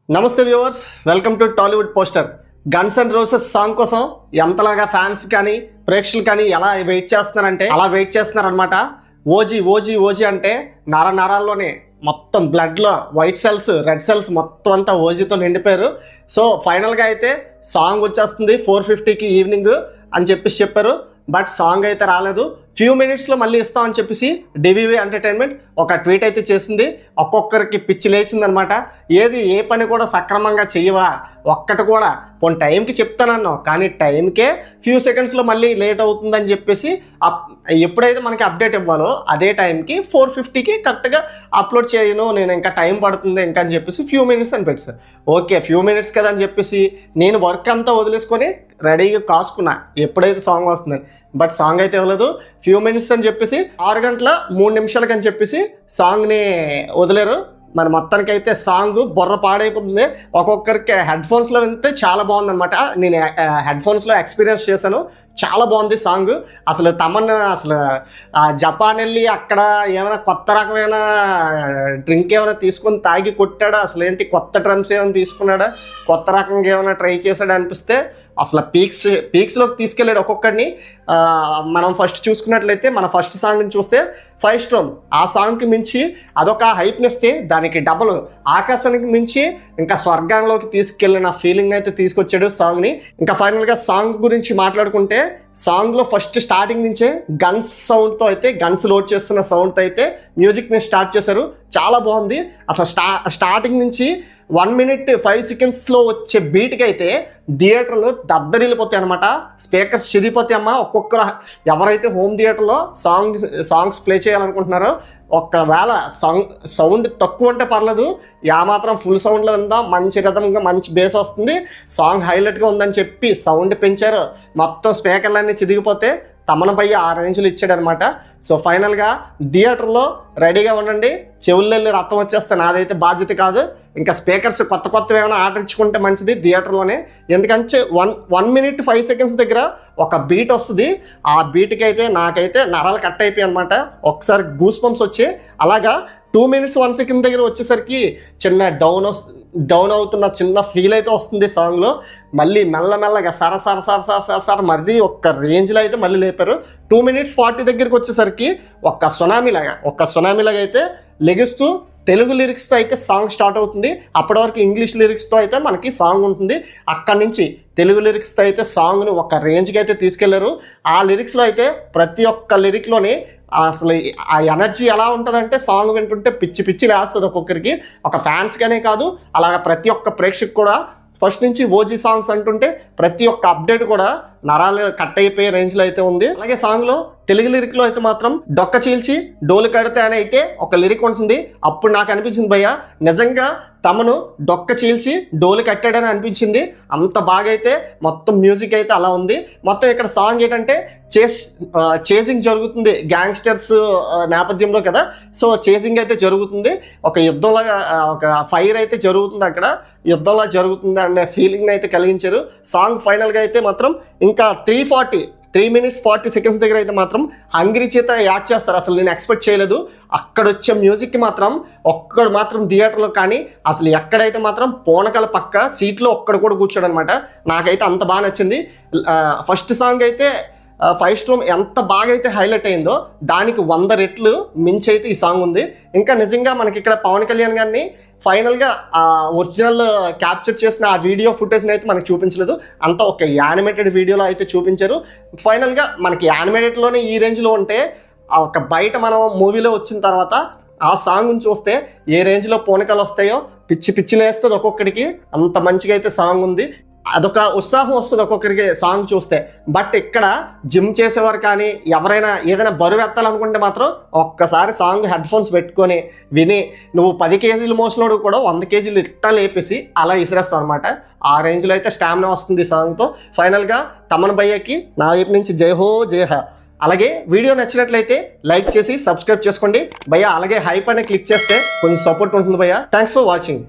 నమస్తే viewers, welcome to Tollywood poster. Guns and roses song కోసం ఎంతలాగా fans కానీ ప్రేక్షకులు కానీ ఎలా వెయిట్ చేస్తున్నారంటే అలా వెయిట్ చేస్తున్నారనమాట. ఓజీ ఓజీ ఓజీ అంటే నరాల్లోనే మొత్తం బ్లడ్లో వైట్ సెల్స్ రెడ్ సెల్స్ మొత్తం అంతా ఓజీతో నిండిపోయారు. సో ఫైనల్గా అయితే సాంగ్ వచ్చేస్తుంది 4:50కి ఈవినింగ్ అని చెప్పారు. బట్ సాంగ్ అయితే రాలేదు. ఫ్యూ మినిట్స్లో మళ్ళీ ఇస్తామని చెప్పేసి డివివి ఎంటర్టైన్మెంట్ ఒక ట్వీట్ అయితే చేసింది. ఒక్కొక్కరికి పిచ్చి లేచిందనమాట. ఏ పని కూడా సక్రమంగా చెయ్యవా, ఒక్కటి కూడా పోనీ టైంకి చెప్తానన్నావు కానీ టైంకే ఫ్యూ సెకండ్స్లో మళ్ళీ లేట్ అవుతుందని చెప్పేసి ఎప్పుడైతే మనకి అప్డేట్ ఇవ్వాలో అదే టైంకి 4:50కి కరెక్ట్గా అప్లోడ్ చేయను, నేను ఇంకా టైం పడుతుంది ఇంకా అని చెప్పేసి ఫ్యూ మినిట్స్ అని పెట్టారు. ఓకే, ఫ్యూ మినిట్స్ కదా అని చెప్పేసి నేను వర్క్ అంతా వదిలేసుకొని రెడీగా కాసుకున్నా ఎప్పుడైతే సాంగ్ వస్తుందని. బట్ సాంగ్ అయితే ఇవ్వలేదు. ఫ్యూ మినిట్స్ అని చెప్పేసి 6:03 అని చెప్పేసి సాంగ్ని వదిలేరు. మరి మొత్తానికి అయితే సాంగ్ బుర్ర పాడైపోతుంది. ఒక్కొక్కరికి హెడ్ ఫోన్స్లో వింటే చాలా బాగుందన్నమాట. నేను హెడ్ ఫోన్స్లో ఎక్స్పీరియన్స్ చేశాను, చాలా బాగుంది సాంగ్. అసలు తమన్నా అసలు జపాన్ వెళ్ళి అక్కడ ఏమైనా కొత్త రకమైన డ్రింక్ ఏమైనా తీసుకొని తాగి కొట్టాడా, అసలు ఏంటి కొత్త డ్రమ్స్ ఏమైనా తీసుకున్నాడా, కొత్త రకంగా ఏమైనా ట్రై చేశాడా అనిపిస్తే అసలు పీక్స్లోకి తీసుకెళ్ళాడు ఒక్కొక్కడిని. మనం ఫస్ట్ చూసుకున్నట్లయితే మన ఫస్ట్ సాంగ్ని చూస్తే 5 స్టార్, ఆ సాంగ్కి మించి అదొక హైప్నిస్తే దానికి డబుల్ ఆకాశానికి మించి ఇంకా స్వర్గంలోకి తీసుకెళ్ళిన ఫీలింగ్ అయితే తీసుకొచ్చాడు సాంగ్ని. ఇంకా ఫైనల్గా సాంగ్ గురించి మాట్లాడుకుంటే సాంగ్లో ఫస్ట్ స్టార్టింగ్ నుంచే గన్స్ సౌండ్తో అయితే గన్స్ లోడ్ చేస్తున్న సౌండ్తో అయితే మ్యూజిక్ని స్టార్ట్ చేశారు. చాలా బాగుంది. అసలు స్టార్టింగ్ నుంచి 1 minute 5 secondsలో వచ్చే బీట్కి అయితే థియేటర్లో దద్దరిల్లిపోతాయి అనమాట. స్పీకర్స్ చిదిపోతాయి అమ్మ. ఒక్కొక్కరు ఎవరైతే హోమ్ థియేటర్లో సాంగ్స్ ప్లే చేయాలనుకుంటున్నారో ఒకవేళ సౌండ్ తక్కువ అంటే పర్లేదు, మాత్రం ఫుల్ సౌండ్లో ఉందా, మంచి రిథమ్గా మంచి బేస్ వస్తుంది, సాంగ్ హైలైట్గా ఉందని చెప్పి సౌండ్ పెంచారు. మొత్తం స్పీకర్లన్నీ చిదిగిపోతే తమన భయ్య ఆ రేంజ్లో ఇచ్చాడనమాట. సో ఫైనల్గా థియేటర్లో రెడీగా ఉండండి, చెవుల్లో రక్తం వచ్చేస్తే నాదైతే బాధ్యత కాదు. ఇంకా స్పీకర్స్ కొత్తవి ఏమైనా ఆర్డర్ ఇచ్చుకుంటే మంచిది థియేటర్లోనే. ఎందుకంటే 1 minute 5 seconds దగ్గర ఒక బీట్ వస్తుంది. ఆ బీట్కి అయితే నాకైతే నరాలు కట్ అయిపోయాయి అనమాట. ఒకసారి గూస్ బంప్స్ వచ్చి అలాగా 2 minutes 1 second దగ్గర వచ్చేసరికి చిన్న డౌన్ అవుతున్న చిన్న ఫీల్ అయితే వస్తుంది సాంగ్లో. మళ్ళీ మెల్లమెల్లగా సర మరీ ఒక్క రేంజ్లో అయితే మళ్ళీ లేపారు. 2 minutes 40 దగ్గరికి వచ్చేసరికి ఒక్క సునామీలాగా అయితే లెగిస్తూ తెలుగు లిరిక్స్తో అయితే సాంగ్ స్టార్ట్ అవుతుంది. అప్పటి వరకు ఇంగ్లీష్ లిరిక్స్తో అయితే మనకి సాంగ్ ఉంటుంది. అక్కడి నుంచి తెలుగు లిరిక్స్తో అయితే సాంగ్ని ఒక రేంజ్కి అయితే తీసుకెళ్లారు. ఆ లిరిక్స్లో అయితే ప్రతి ఒక్క లిరిక్లోని అసలు ఆ ఎనర్జీ ఎలా ఉంటుందంటే సాంగ్ వింటుంటే పిచ్చి లేస్తుంది ఒక్కొక్కరికి. ఒక ఫ్యాన్స్గానే కాదు, అలాగ ప్రతి ఒక్క ప్రేక్షకు కూడా ఫస్ట్ నుంచి ఓజీ సాంగ్స్ అంటుంటే ప్రతి ఒక్క అప్డేట్ కూడా నరాలు కట్ అయిపోయే రేంజ్లో అయితే ఉంది. అలాగే సాంగ్లో తెలుగు లిరిక్లో అయితే మాత్రం డొక్క చీల్చి డోలు కడితే అని అయితే ఒక లిరిక్ ఉంటుంది. అప్పుడు నాకు అనిపించింది భయ్య, నిజంగా తమను డొక్క చీల్చి డోలు కట్టాడని అనిపించింది. అంత బాగా అయితే మొత్తం మ్యూజిక్ అయితే అలా ఉంది. మొత్తం ఇక్కడ సాంగ్ ఏంటంటే చేసింగ్ జరుగుతుంది గ్యాంగ్స్టర్స్ నేపథ్యంలో కదా. సో చేసింగ్ అయితే జరుగుతుంది, ఒక యుద్ధంలాగా ఒక ఫైర్ అయితే జరుగుతుంది, అక్కడ యుద్ధంలా జరుగుతుంది అనే ఫీలింగ్ అయితే కలిగించారు. సాంగ్ ఫైనల్గా అయితే మాత్రం ఇంకా 3 minutes 40 seconds దగ్గర అయితే మాత్రం హంగ్రీ చేత యాడ్ చేస్తారు. అసలు నేను ఎక్స్పెక్ట్ చేయలేదు. అక్కడ వచ్చే మ్యూజిక్కి మాత్రం థియేటర్లో కానీ అసలు ఎక్కడైతే మాత్రం పోనకల పక్క సీట్లో ఒక్కడ కూడా కూర్చోడు అనమాట. నాకైతే అంత బాగా నచ్చింది. ఫస్ట్ సాంగ్ అయితే 5 స్టార్ ఎంత బాగా అయితే హైలైట్ అయిందో దానికి 100 రెట్లు మించి అయితే ఈ సాంగ్ ఉంది. ఇంకా నిజంగా మనకి ఇక్కడ పవన్ కళ్యాణ్ గారిని ఫైనల్గా ఒరిజినల్ క్యాప్చర్ చేసిన ఆ వీడియో ఫుటేజ్ని అయితే మనకు చూపించలేదు, అంతా ఒక యానిమేటెడ్ వీడియోలో అయితే చూపించారు. ఫైనల్గా మనకి యానిమేటెడ్లోనే ఈ రేంజ్లో ఉంటే ఒక బయట మనం మూవీలో వచ్చిన తర్వాత ఆ సాంగ్ని చూస్తే ఏ రేంజ్లో పోనకలు వస్తాయో పిచ్చిలేస్తుంది ఒక్కొక్కడికి. అంత మంచిగా అయితే సాంగ్ ఉంది. అదొక ఉత్సాహం వస్తుంది ఒక్కొక్కరికి సాంగ్ చూస్తే. బట్ ఇక్కడ జిమ్ చేసేవారు కానీ ఎవరైనా ఏదైనా బరువు ఎత్తాలనుకుంటే మాత్రం ఒక్కసారి సాంగ్ హెడ్ ఫోన్స్ పెట్టుకొని విని నువ్వు 10 kgs మోసినోడు కూడా 100 kgs ఇట్టా లేపేసి అలా విసిరేస్తావు అనమాట. ఆ రేంజ్లో అయితే స్టామినా వస్తుంది సాంగ్తో. ఫైనల్గా తమన్ భయ్యకి నా వైపు నుంచి జై హో జై హ. అలాగే వీడియో నచ్చినట్లయితే లైక్ చేసి సబ్స్క్రైబ్ చేసుకోండి భయ్య. అలాగే హైప్ అనే క్లిక్ చేస్తే కొంచెం సపోర్ట్ ఉంటుంది భయ్య. Thanks for watching.